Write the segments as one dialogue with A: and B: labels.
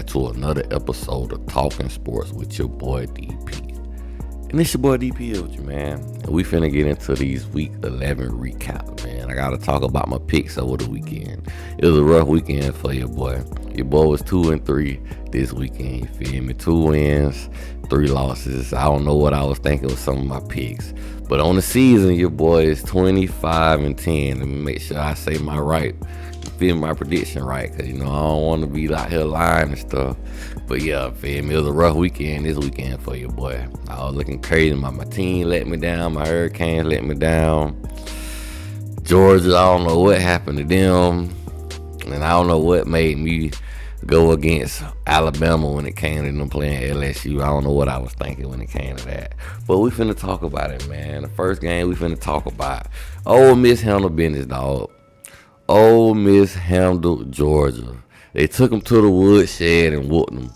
A: back to another episode of Talking Sports with your boy DP. And it's your boy DP here with you, man. And we finna get into these week 11 recaps, man. I gotta talk about my picks over the weekend. It was a rough weekend for your boy. Your boy was 2-3 this weekend, you feel me? 2 wins, 3 losses. I don't know what I was thinking with some of my picks. But on the season, your boy is 25-10. Let me make sure I say my prediction right, because I don't want to be out here lying and stuff. But yeah, feel me, it was a rough weekend this weekend for your boy. I was looking crazy. My team let me down. My Hurricanes let me down. Georgia, I don't know what happened to them, and I don't know what made me go against Alabama when it came to them playing LSU. I don't know what I was thinking when it came to that. But we finna talk about it, man. The first game we finna talk about. Ole Miss handled business, dog. Ole Miss handled Georgia. They took them to the woodshed and whooped them.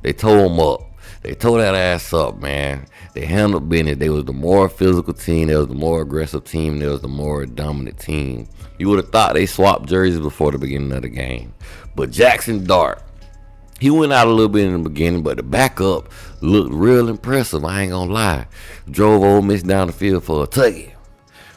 A: They tore them up. They tore that ass up, man. They handled business. They was the more physical team. They was the more aggressive team. They was the more dominant team. You would have thought they swapped jerseys before the beginning of the game. But Jackson Dart, he went out a little bit in the beginning, but the backup looked real impressive. I ain't gonna lie. Drove Ole Miss down the field for a touchdown.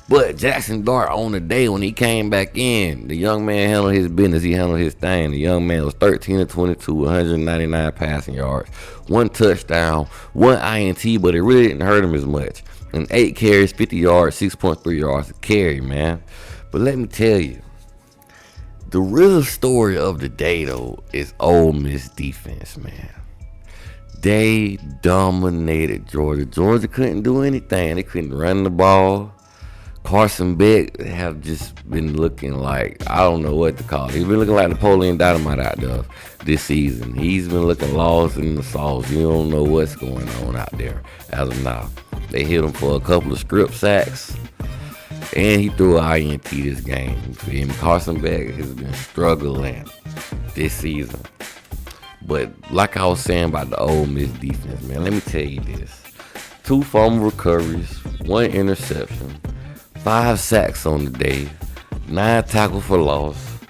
A: But Jackson Dart, on the day when he came back in, the young man handled his business. He handled his thing. The young man was 13-22, 199 passing yards, 1 touchdown, 1 INT, but it really didn't hurt him as much. And 8 carries, 50 yards, 6.3 yards a carry, man. But let me tell you, the real story of the day, though, is Ole Miss defense, man. They dominated Georgia. Georgia couldn't do anything. They couldn't run the ball. Carson Beck have just been looking like, I don't know what to call it. He's been looking like Napoleon Dynamite out there this season. He's been looking lost in the sauce. You don't know what's going on out there as of now. They hit him for a couple of script sacks, and he threw an INT this game. You feel me? Carson Beck has been struggling this season. But like I was saying about the Ole Miss defense, man, let me tell you this. 2 fumble recoveries, 1 interception, 5 sacks on the day, 9 tackles for loss,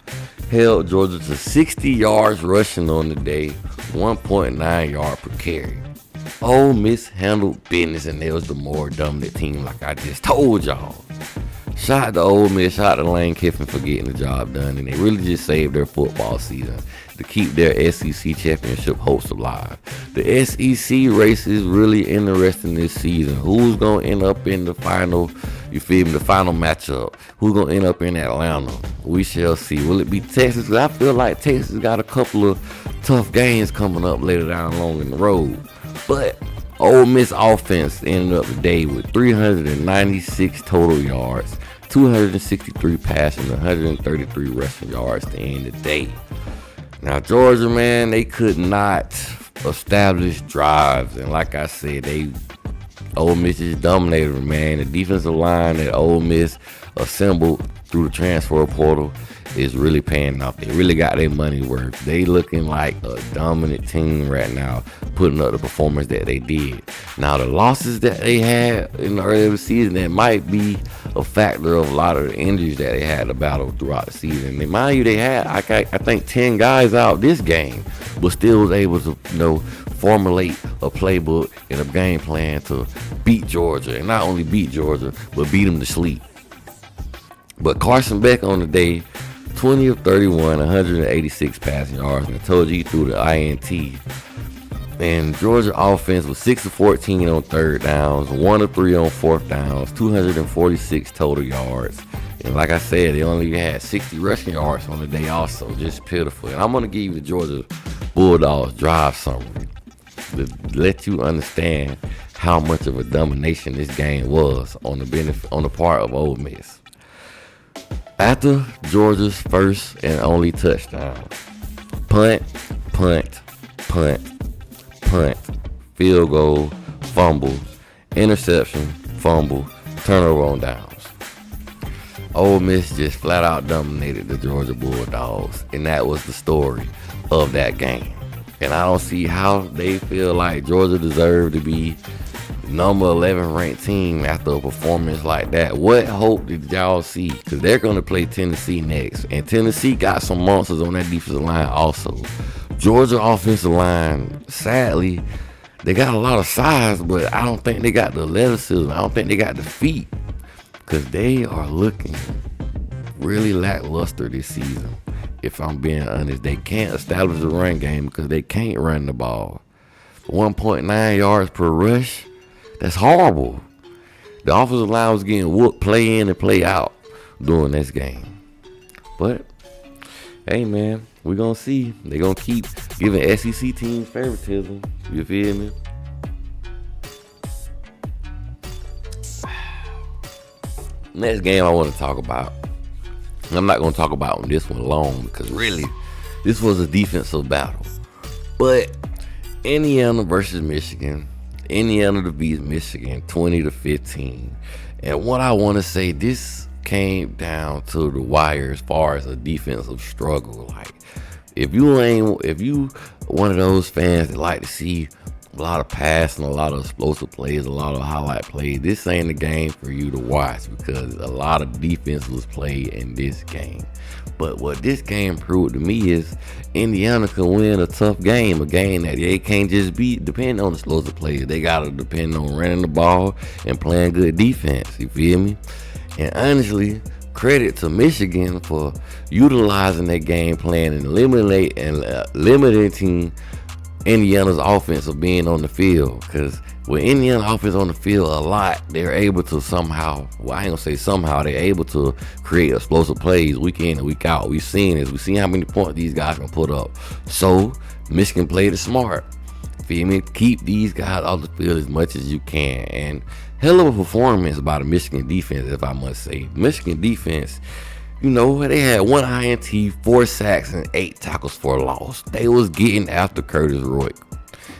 A: held Georgia to 60 yards rushing on the day, 1.9 yard per carry. Ole Miss handled business, and they was the more dominant team, like I just told y'all. Shout out to Ole Miss, shout out to Lane Kiffin for getting the job done, and they really just saved their football season to keep their SEC championship hopes alive. The SEC race is really interesting this season. Who's going to end up in the final, you feel me, the final matchup? Who's going to end up in Atlanta? We shall see. Will it be Texas? Because I feel like Texas got a couple of tough games coming up later down along in the road. But Ole Miss offense ended up the day with 396 total yards, 263 passing, 133 rushing yards to end the day. Now, Georgia, man, they could not establish drives. And like I said, Ole Miss just dominated them, man. The defensive line that Ole Miss assembled through the transfer portal is really paying off. They really got their money worth. They looking like a dominant team right now, putting up the performance that they did. Now, the losses that they had in the early season, that might be a factor of a lot of the injuries that they had to battle throughout the season. And mind you, they had, I think, 10 guys out this game, but still was able to, formulate a playbook and a game plan to beat Georgia. And not only beat Georgia, but beat them to sleep. But Carson Beck on the day, 20 of 31, 186 passing yards, and I told you he threw the INT. And Georgia offense was 6 of 14 on 3rd downs, 1 of 3 on 4th downs, 246 total yards. And like I said, they only had 60 rushing yards on the day also, just pitiful. And I'm going to give you the Georgia Bulldogs drive summary to let you understand how much of a domination this game was on the part of Ole Miss. After Georgia's first and only touchdown, punt, field goal, fumble, interception, fumble, turnover on downs. Ole Miss just flat out dominated the Georgia Bulldogs, and that was the story of that game. And I don't see how they feel like Georgia deserved to be number 11 ranked team after a performance like that. What hope did y'all see? Because they're going to play Tennessee next, and Tennessee got some monsters on that defensive line also. Georgia offensive line, sadly, they got a lot of size, but I don't think they got the athleticism. I don't think they got the feet, because they are looking really lackluster this season. If I'm being honest, they can't establish the run game because they can't run the ball. 1.9 yards per rush, that's horrible. The offensive line was getting whooped play in and play out during this game. But, hey man, we're going to see. They're going to keep giving SEC teams favoritism. You feel me? Next game I want to talk about. I'm not going to talk about this one long because really, this was a defensive battle. But Indiana versus Michigan. Indiana defeats Michigan 20-15. And what I want to say, this came down to the wire as far as a defensive struggle. Like, if you one of those fans that like to see a lot of passing, a lot of explosive plays, a lot of highlight plays, this ain't a game for you to watch because a lot of defense was played in this game. But what this game proved to me is Indiana can win a tough game, a game that they can't just depend on explosive plays. They got to depend on running the ball and playing good defense. You feel me? And honestly, credit to Michigan for utilizing their game plan and limiting Indiana's offense of being on the field. Because with Indiana offense on the field a lot, they're able to somehow, well, I ain't gonna say somehow, they're able to create explosive plays week in and week out. We've seen this. We've seen how many points these guys can put up. So Michigan played it smart. Feel me? Keep these guys off the field as much as you can. And hell of a performance by the Michigan defense, if I must say. Michigan defense, you know, they had 1 INT, 4 sacks, and 8 tackles for a loss. They was getting after Curtis Roy.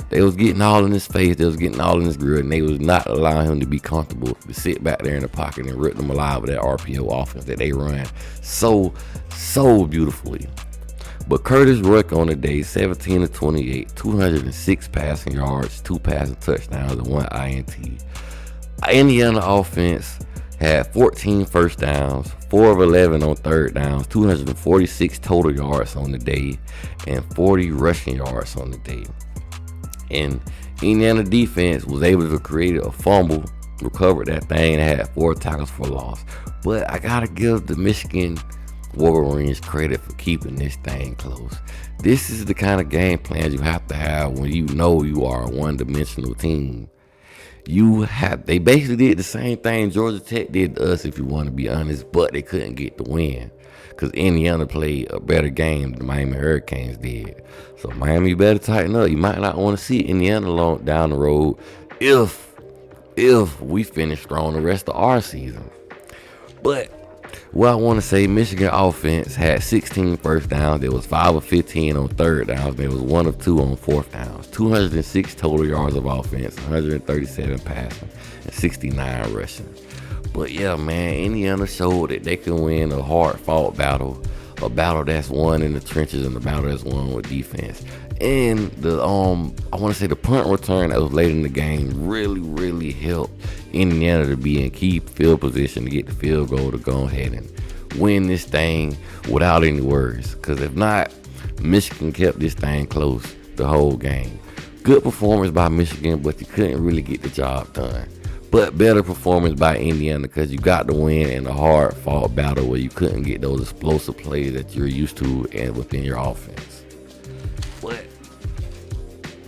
A: They was getting all in his face. They was getting all in his grill, and they was not allowing him to be comfortable to sit back there in the pocket and rip them alive with that RPO offense that they run so beautifully. But Curtis Roy on the day, 17-28, 206 passing yards, 2 passing touchdowns, and 1 INT. Indiana offense had 14 first downs, 4 of 11 on third downs, 246 total yards on the day, and 40 rushing yards on the day. And Indiana defense was able to create a fumble, recovered that thing, and had 4 tackles for loss. But I gotta give the Michigan Wolverines credit for keeping this thing close. This is the kind of game plans you have to have when you know you are a one-dimensional team. They basically did the same thing Georgia Tech did to us, if you want to be honest, but they couldn't get the win because Indiana played a better game than the Miami Hurricanes did. So Miami, you better tighten up. You might not want to see Indiana down the road if we finish strong the rest of our season. But what I want to say, Michigan offense had 16 first downs. There was 5 of 15 on third downs. There was 1 of 2 on fourth downs. 206 total yards of offense, 137 passing, and 69 rushing. But yeah, man, Indiana showed that they can win a hard-fought battle, a battle that's won in the trenches and a battle that's won with defense. And the I want to say the punt return that was late in the game really helped Indiana to be in key field position to get the field goal to go ahead and win this thing without any worries. Because if not, Michigan kept this thing close the whole game. Good performance by Michigan, but you couldn't really get the job done. But better performance by Indiana because you got the win in a hard-fought battle where you couldn't get those explosive plays that you're used to and within your offense. But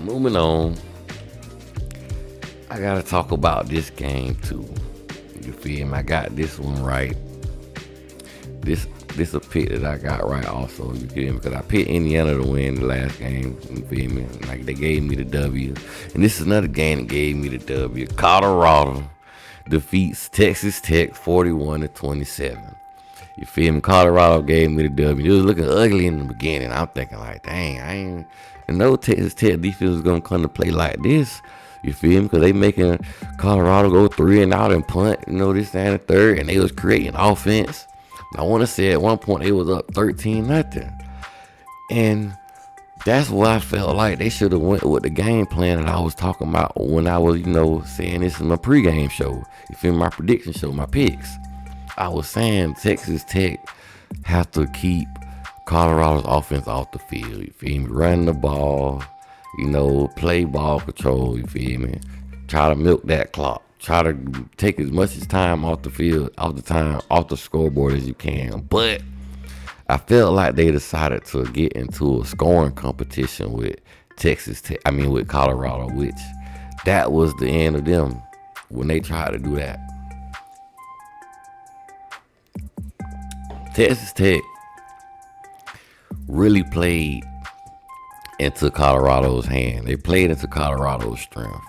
A: moving on, I gotta talk about this game too. You feel me? I got this one right. This a pick that I got right also. You feel me? Because I picked Indiana to win the last game. You feel me? Like they gave me the W. And this is another game that gave me the W. Colorado defeats Texas Tech 41-27. You feel me? Colorado gave me the W. It was looking ugly in the beginning. I'm thinking like, dang, I ain't know Texas Tech defense was gonna come to play like this. You feel me? Because they making Colorado go 3 and out and punt, this and the third, and they was creating offense. I want to say at one point they was up 13-0. And that's what I felt like they should have went with the game plan that I was talking about when I was, saying this in my pregame show. You feel me? My prediction show, my picks. I was saying Texas Tech have to keep Colorado's offense off the field. You feel me? Run the ball, play ball control. You feel me? Try to milk that clock. Try to take as much as time off the field, off the scoreboard as you can. But I felt like they decided to get into a scoring competition with with Colorado, which that was the end of them when they tried to do that. Texas Tech really played into Colorado's hand. They played into Colorado's strength.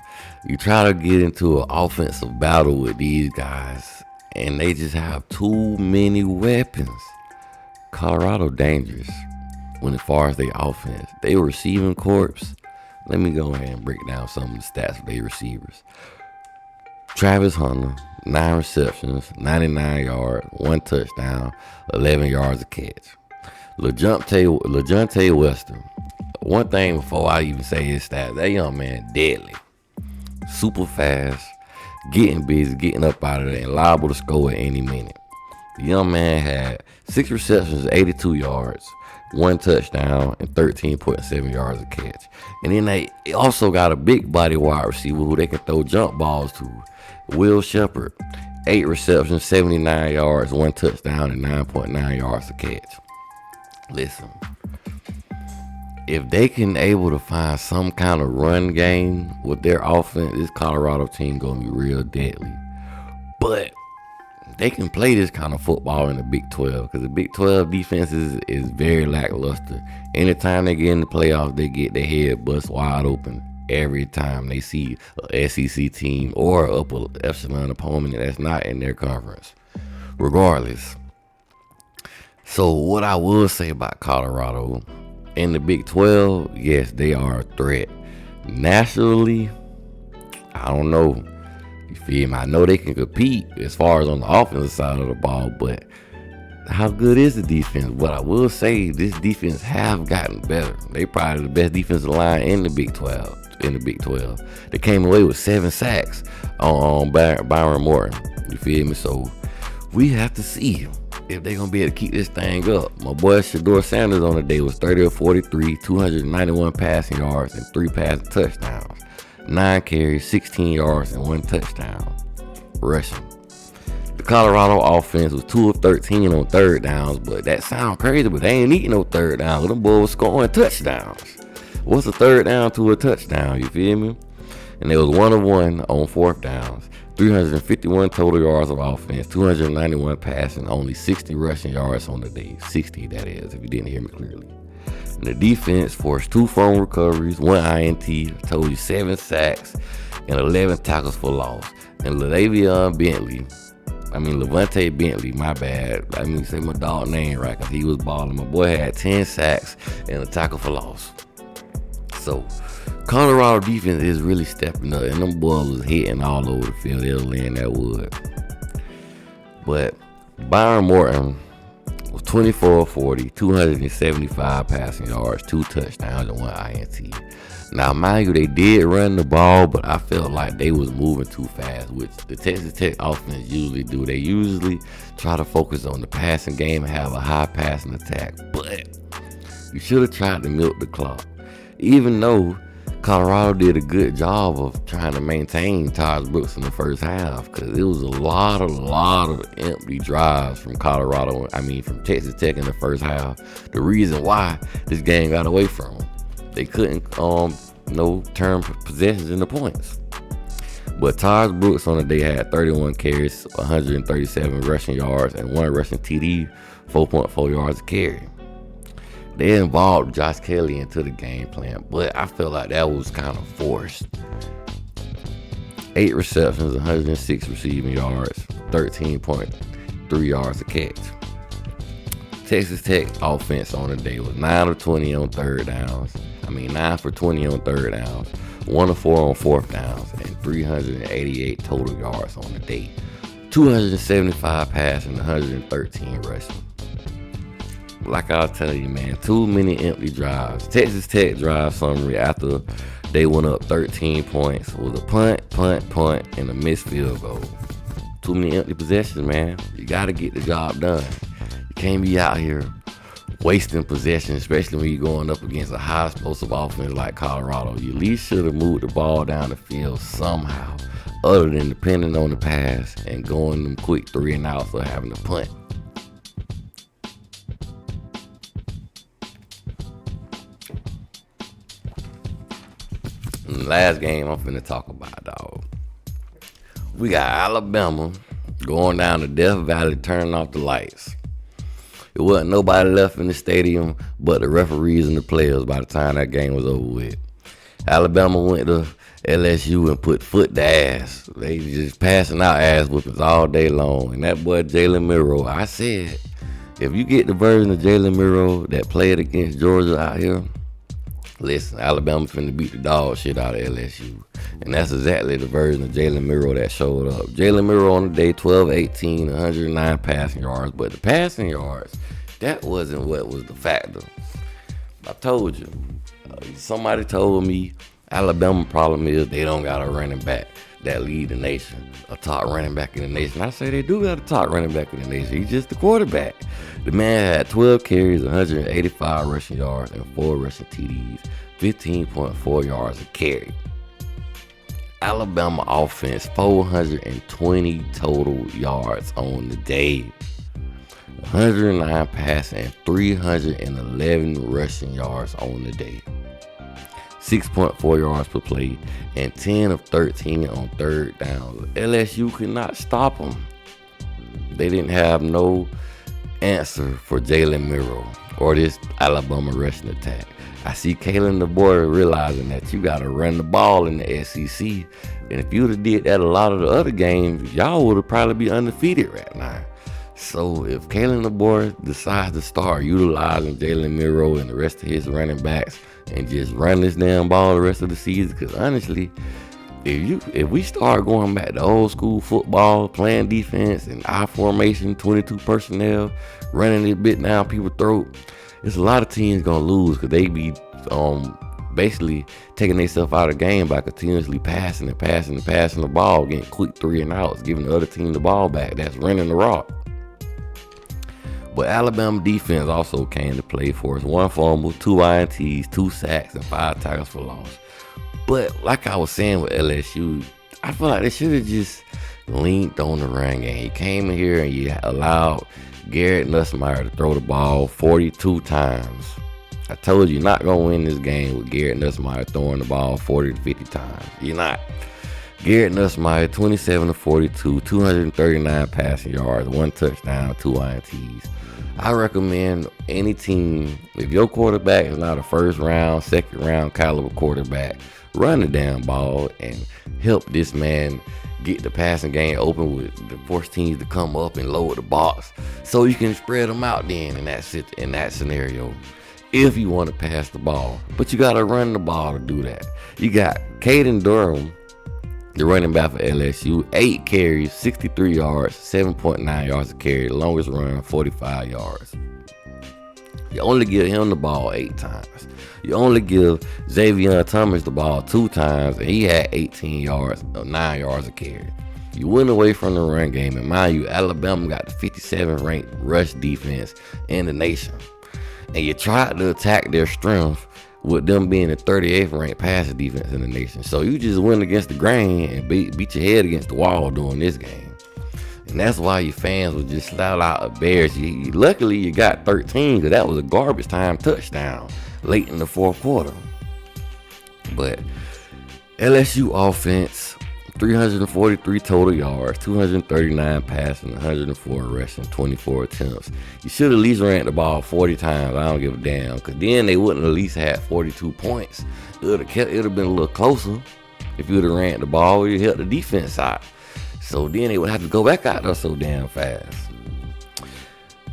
A: You try to get into an offensive battle with these guys, and they just have too many weapons. Colorado dangerous as far as their offense. They receiving corps. Let me go ahead and break down some of the stats for their receivers. Travis Hunter, 9 receptions, 99 yards, 1 touchdown, 11 yards a catch. LaJohntay Western. One thing before I even say his stats, that young man deadly. Super fast, getting busy, getting up out of there, and liable to score at any minute. The young man had 6 receptions, 82 yards, 1 touchdown, and 13.7 yards a catch. And then they also got a big body wide receiver who they can throw jump balls to. Will Shepard, 8 receptions, 79 yards, 1 touchdown, and 9.9 yards a catch. Listen, if they can able to find some kind of run game with their offense, this Colorado team gonna be real deadly. But they can play this kind of football in the Big 12 because the Big 12 defense is very lackluster. Anytime they get in the playoffs, they get their head bust wide open every time they see an SEC team or an upper echelon opponent that's not in their conference. Regardless. So what I will say about Colorado, in the Big 12, yes, they are a threat. Nationally, I don't know. You feel me? I know they can compete as far as on the offensive side of the ball, but how good is the defense? What I will say, this defense have gotten better. They probably the best defensive line in the Big 12. They came away with 7 sacks on Byron Morton. You feel me? So we have to see if they're going to be able to keep this thing up. My boy Shedeur Sanders on the day was 30 of 43, 291 passing yards, and 3 passing touchdowns. 9 carries, 16 yards, and 1 touchdown rushing. The Colorado offense was 2 of 13 on third downs, but that sound crazy, but they ain't eating no third downs. Them boys scoring touchdowns. What's a third down to a touchdown? You feel me? And they was 1 of 1 on fourth downs. 351 total yards of offense, 291 passing, only 60 rushing yards on the day. 60, that is, if you didn't hear me clearly. And the defense forced 2 fumble recoveries, 1 INT, I told you 7 sacks, and 11 tackles for loss. And Levante Bentley, my bad. I mean, say my dog name right, because he was balling. My boy had 10 sacks and a tackle for loss. So, Colorado defense is really stepping up, and them boys was hitting all over the field. They was laying that wood. But Byron Morton was 24 of 40, 275 passing yards, 2 touchdowns, and 1 INT. Now, mind you, they did run the ball, but I felt like they was moving too fast, which the Texas Tech offense usually do. They usually try to focus on the passing game and have a high passing attack. But you should have tried to milk the clock. Even though Colorado did a good job of trying to maintain Todd Brooks in the first half, because it was a lot of empty drives from from Texas Tech in the first half. The reason why this game got away from them, they couldn't turn possessions into points. But Todd Brooks on the day had 31 carries, 137 rushing yards, and 1 rushing TD, 4.4 yards a carry. They involved Josh Kelly into the game plan, but I feel like that was kind of forced. 8 receptions, 106 receiving yards, 13.3 yards a catch. Texas Tech offense on the day was 9 for 20 on third downs. 9 for 20 on third downs, 1 of 4 on fourth downs, and 388 total yards on the day. 275 passing, 113 rushing. Like I was telling you, man, too many empty drives. Texas Tech drive summary after they went up 13 points was a punt, and a missed field goal. Too many empty possessions, man. You got to get the job done. You can't be out here wasting possession, especially when you're going up against a high explosive offense like Colorado. You at least should have moved the ball down the field somehow, other than depending on the pass and going them quick 3 and outs or having to punt. And the last game I'm finna talk about, dog. We got Alabama going down to Death Valley, turning off the lights. It wasn't nobody left in the stadium but the referees and the players by the time that game was over with. Alabama went to LSU and put foot to ass. They just passing out ass whoopings all day long. And that boy Jalen Miro, I said, if you get the version of Jalen Miro that played against Georgia out here, listen, Alabama finna beat the dog shit out of LSU. And that's exactly the version of Jalen Miro that showed up. Jalen Miro on the day, 12-18, 109 passing yards. But the passing yards, that wasn't what was the factor. I told you. Somebody told me Alabama problem is they don't got a running back that lead the nation. A top running back in the nation. I say they do got a top running back in the nation. He's just the quarterback. The man had 12 carries, 185 rushing yards, and 4 rushing TDs, 15.4 yards a carry. Alabama offense, 420 total yards on the day. 109 passing and 311 rushing yards on the day. 6.4 yards per play and 10 of 13 on third down. LSU could not stop them. They didn't have no answer for Jalen Miro or this Alabama rushing attack. I see Kalen DeBoer realizing that you got to run the ball in the SEC. And if you would have did that a lot of the other games, y'all would have probably be undefeated right now. So if Kalen DeBoer decides to start utilizing Jalen Miro and the rest of his running backs and just run this damn ball the rest of the season, because honestly, if we start going back to old school football, playing defense and I formation, 22 personnel, running this bit down people's throat, there's a lot of teams gonna lose because they be basically taking themselves out of the game by continuously passing the ball, getting quick 3 and outs, giving the other team the ball back. That's running the rock. But Alabama defense also came to play for us. 1 fumble, 2 INTs, 2 sacks, and 5 tackles for loss. But like I was saying with LSU, I feel like they should have just leaned on the run game. You came in here and you allowed Garrett Nussmeier to throw the ball 42 times. I told you, you're not going to win this game with Garrett Nussmeier throwing the ball 40 to 50 times. You're not. Garrett Nussmeier, 27 to 42, 239 passing yards, 1 touchdown, 2 INTs. I recommend any team, if your quarterback is not a first round, second round caliber quarterback, run the damn ball and help this man get the passing game open with the force teams to come up and lower the box so you can spread them out then in that scenario if you want to pass the ball. But you got to run the ball to do that. You got Caden Durham, the running back for LSU, 8 carries, 63 yards, 7.9 yards a carry, longest run, 45 yards. You only give him the ball 8 times. You only give Xavier Thomas the ball 2 times, and he had 18 yards, 9 yards a carry. You went away from the run game, and mind you, Alabama got the 57th ranked rush defense in the nation. And you tried to attack their strength with them being the 38th ranked passing defense in the nation. So you just went against the grain and beat your head against the wall during this game. And that's why your fans would just shout out a Bears. Luckily, you got 13 because that was a garbage time touchdown late in the fourth quarter. But LSU offense, 343 total yards, 239 passing, 104 rushing, 24 attempts. You should at least ran the ball 40 times. I don't give a damn, because then they wouldn't at least had 42 points. It would have been a little closer if you would have ran the ball. You helped the defense out. So then they would have to go back out there so damn fast.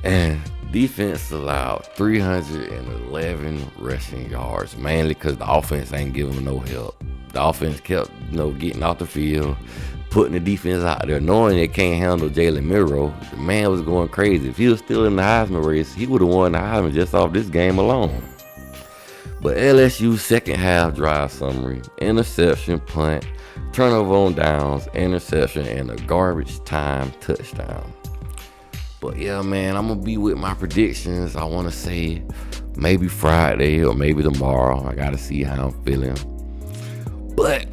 A: And defense allowed 311 rushing yards, mainly because the offense ain't giving them no help. The offense kept, getting off the field, putting the defense out there, knowing they can't handle Jalen Miro. The man was going crazy. If he was still in the Heisman race, he would have won the Heisman just off this game alone. But LSU's second half drive summary: interception, punt, turnover on downs, interception, and a garbage time touchdown. But yeah, man, I'm gonna be with my predictions. I want to say maybe Friday or maybe tomorrow. I gotta see how I'm feeling. But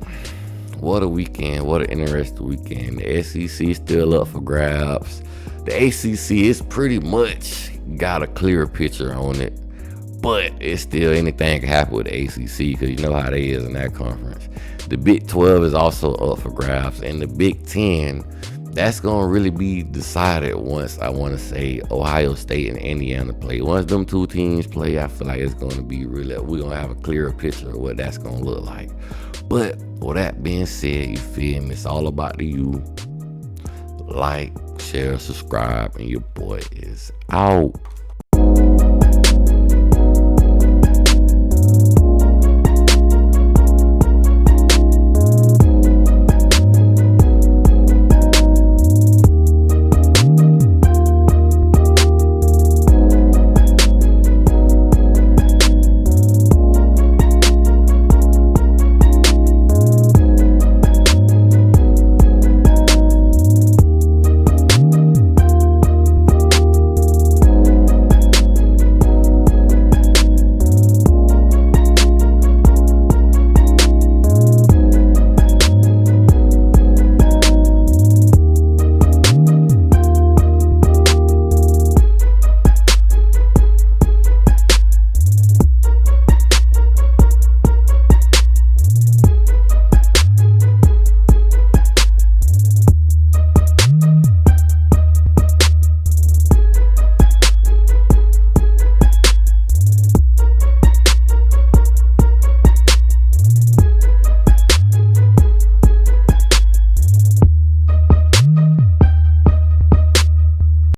A: what a weekend! What an interesting weekend. The SEC is still up for grabs. The ACC is pretty much got a clearer picture on it, but it's still anything can happen with the ACC because you know how they is in that conference. The Big 12 is also up for grabs, and the Big 10, that's gonna really be decided once I want to say Ohio State and Indiana play. Once them two teams play, I feel like it's gonna be really, we're gonna have a clearer picture of what that's gonna look like. But with that being said, you feel me? It's all about the you. Like, share, subscribe, and your boy is out.